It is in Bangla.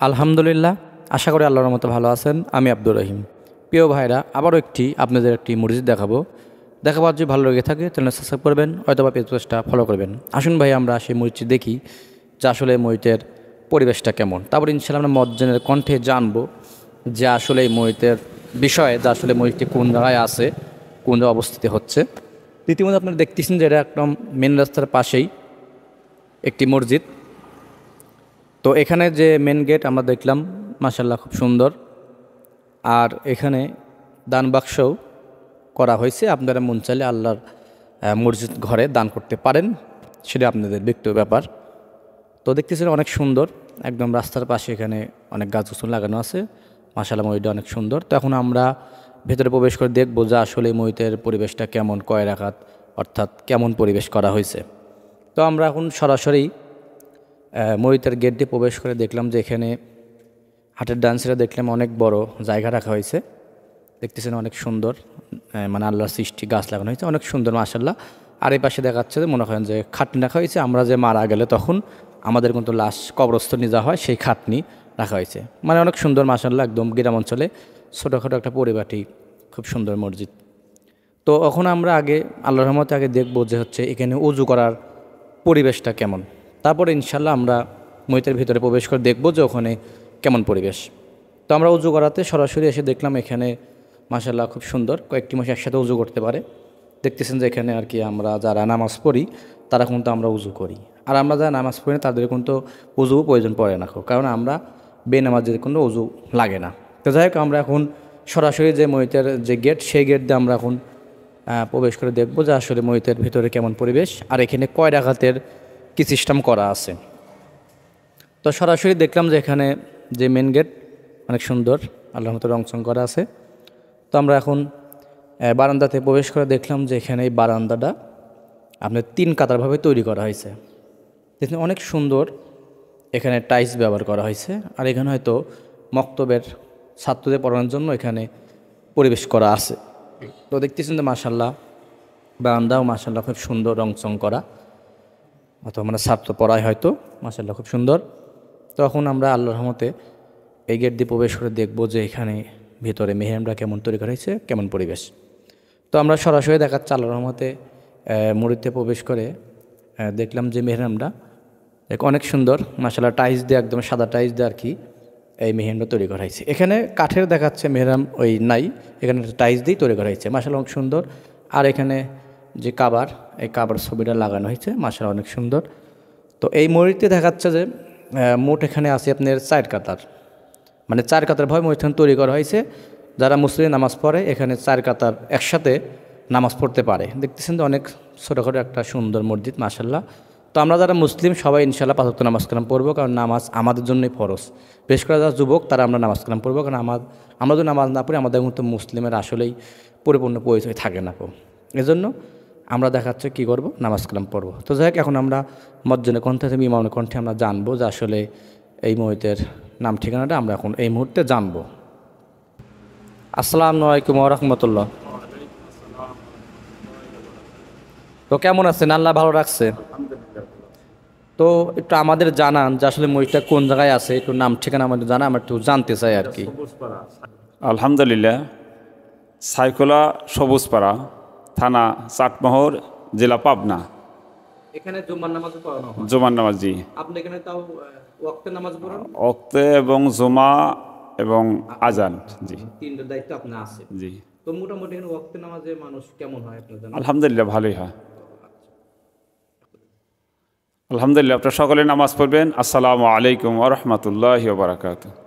আলহামদুলিল্লাহ, আশা করি আল্লাহর মতো ভালো আছেন। আমি আব্দুর রহিম। প্রিয় ভাইরা, আবারও আপনাদের একটি মসজিদ দেখাবার যদি ভালো লেগে থাকে চ্যানেল সাবস্ক্রাইব করবেন, হয়তোবা পেজটা ফলো করবেন। আসুন ভাই, আমরা সেই মসজিদ দেখি যে আসলে মসজিদের পরিবেশটা কেমন। তারপর ইনশাআল্লাহ আমরা মজ্জিদের কণ্ঠে জানবো যে আসলে এই মসজিদের বিষয়ে, যে আসলে মসজিদটি কোন জায়গায় আছে, কোন জায়গায় অবস্থিত হচ্ছে। রীতিমতো আপনারা দেখতেছেন যে এটা একদম মেন রাস্তার পাশেই একটি মসজিদ। তো এখানে যে মেন গেট আমরা দেখলাম, মাশাআল্লাহ খুব সুন্দর। আর এখানে দান বাক্সও করা হয়েছে। আপনারা মন চাইলে আল্লাহর মসজিদ ঘরে দান করতে পারেন, সেটা আপনাদের ব্যক্তিগত ব্যাপার। তো দেখতেছেন অনেক সুন্দর, একদম রাস্তার পাশে এখানে অনেক গাছগাছালি লাগানো আছে। মাশাআল্লাহ, মসজিদটা অনেক সুন্দর। তো এখন আমরা ভেতরে প্রবেশ করে দেখবো যে আসলে মসজিদের পরিবেশটা কেমন, কয় রাকাত, অর্থাৎ কেমন পরিবেশ করা হয়েছে। তো আমরা এখন সরাসরি মসজিদের গেট দিয়ে প্রবেশ করে দেখলাম যে এখানে হাটের ডান সাইডে দেখলাম অনেক বড় জায়গা রাখা হয়েছে। দেখতেছেন অনেক সুন্দর, মানে আল্লাহর সৃষ্টি, গাছ লাগানো হয়েছে অনেক সুন্দর মাশাআল্লাহ। আর এই পাশে দেখাচ্ছে যে মনে করেন যে খাটনি রাখা হয়েছে, আমরা যে মারা গেলে তখন আমাদের কিন্তু লাশ কবরস্থ নিয়ে যাওয়া হয়, সেই খাটনি রাখা হয়েছে। মানে অনেক সুন্দর মাশাআল্লাহ, একদম গ্রাম অঞ্চলে ছোটোখাটো একটা পরিপাটি, খুব সুন্দর মসজিদ। তো এখন আমরা আগে আল্লাহর রহমতে আগে দেখবো যে হচ্ছে এখানে উজু করার পরিবেশটা কেমন। তারপরে ইনশাল্লাহ আমরা মসজিদের ভিতরে প্রবেশ করে দেখবো যে ওখানে কেমন পরিবেশ। তো আমরা উজু করাতে সরাসরি এসে দেখলাম এখানে মাশাআল্লাহ খুব সুন্দর, কয়েকটি মাস একসাথে উজু করতে পারে। দেখতেছেন যে এখানে আর কি আমরা যারা নামাজ পড়ি তারা কিন্তু আমরা উজু করি, আর আমরা যারা নামাজ পড়ি না তাদের কিন্তু উজু প্রয়োজন পড়ে না, কারণ আমরা বেনামাজিদের কোনো উজু লাগে না। তো যাই হোক, আমরা এখন সরাসরি যে মসজিদের যে গেট, সেই গেট দিয়ে আমরা এখন প্রবেশ করে দেখবো যে আসলে মসজিদের ভিতরে কেমন পরিবেশ, আর এখানে কয় রাকাতের কি সিস্টেম করা আছে। তো সরাসরি দেখলাম যে এখানে যে মেন গেট অনেক সুন্দর, আল্লাহর মতো রংচং করা আছে। তো আমরা এখন বারান্দাতে প্রবেশ করে দেখলাম যে এখানে এই বারান্দাটা আপনার 3 কাতারভাবে তৈরি করা হয়েছে। দেখুন অনেক সুন্দর, এখানে টাইলস ব্যবহার করা হয়েছে। আর এখানে হয়তো মক্তবের ছাত্রদের পড়ানোর জন্য এখানে পরিবেশ করা আছে। তো দেখতেছেন যে মাশাআল্লাহ বারান্দাও মাশাআল্লাহ খুব সুন্দর রংচং করা, অথবা মানে ছাত্র পড়ায় হয়তো, মাশাআল্লাহ খুব সুন্দর। তো এখন আমরা আল্লাহর রহমতে এই গেট দিয়ে প্রবেশ করে দেখবো যে এখানে ভিতরে মেহরাবটা কেমন তৈরি করা হয়েছে, কেমন পরিবেশ। তো আমরা সরাসরি দেখাচ্ছি আল্লাহর রহমতে মসজিদে প্রবেশ করে দেখলাম যে মেহরাবটা অনেক সুন্দর মাশাআল্লাহ, টাইলস দিয়ে, একদম সাদা টাইলস দিয়ে আর কি এই মেহরাবটা তৈরি করা হয়েছে। এখানে কাঠের দেখাচ্ছে মেহরাব ওই নাই, এখানে টাইলস দিয়েই তৈরি করা হয়েছে, মাশাআল্লাহ অনেক সুন্দর। আর এখানে যে কাবার, এই কাবার ছবিটা লাগানো হয়েছে, মাশাআল্লাহ অনেক সুন্দর। তো এই মসজিদে দেখাচ্ছে যে মোট এখানে আছে আপনার 4 কাতার, মানে 4 কাতার ভাবে মসজিদ তৈরি করা হয়েছে। যারা মুসলিম নামাজ পড়ে এখানে 4 কাতার একসাথে নামাজ পড়তে পারে। দেখতেছেন তো অনেক ছোটোখাটো একটা সুন্দর মসজিদ মাশাআল্লাহ। তো আমরা যারা মুসলিম সবাই ইনশাআল্লাহ 5 ওয়াক্ত নামাজ কালাম পড়বো, কারণ নামাজ আমাদের জন্যই ফরজ। বিশেষ করে যারা যুবক তারা আমরা নামাজ কালাম পড়বো, কারণ আমরা যদি নামাজ না পড়ি আমাদের মতো মুসলিমের আসলেই পরিপূর্ণ পরিচয় থাকে না। এজন্য আমরা দেখাচ্ছে কী করবো, নামাজ কালাম পড়বো। তো যাই হোক, এখন আমরা মজ্জিদের কণ্ঠে থেকে ইমামের কণ্ঠে আমরা জানবো যে আসলে এই মসজিদের নাম ঠিকানাটা আমরা এখন এই মুহূর্তে জানবো। আসসালামু আলাইকুম ওয়া রাহমাতুল্লাহ। তো কেমন আছেন? আল্লাহ ভালো রাখছে। তো একটু আমাদের জানান যে আসলে মসজিদটা কোন জায়গায় আছে, একটু নাম ঠিকানা আমাদের জানা, আমরা একটু জানতে চাই আর কি। আলহামদুলিল্লাহ, সাইকোলা সবুজপাড়া, থানা চাটমোহর, জেলা পাবনা। এখানে জুমার নামাজ পড়ানো হয়? জুমার নামাজ, জি। আপনি এখানে তাও ওয়াক্তের নামাজ পড়ান? ওয়াক্তে এবং জুমা এবং আজান, জি। 3টার দায়িত্ব আপনার আছে, জি। তো মোটামুটি এখানে ওয়াক্তের নামাজে মানুষ কেমন হয় আপনার জানেন? আলহামদুলিল্লাহ, ভালোই হয়। আলহামদুলিল্লাহ, আপনারা সকলে নামাজ পড়বেন। আসসালামু আলাইকুম ওয়া রাহমাতুল্লাহি ওয়া বারাকাতুহু।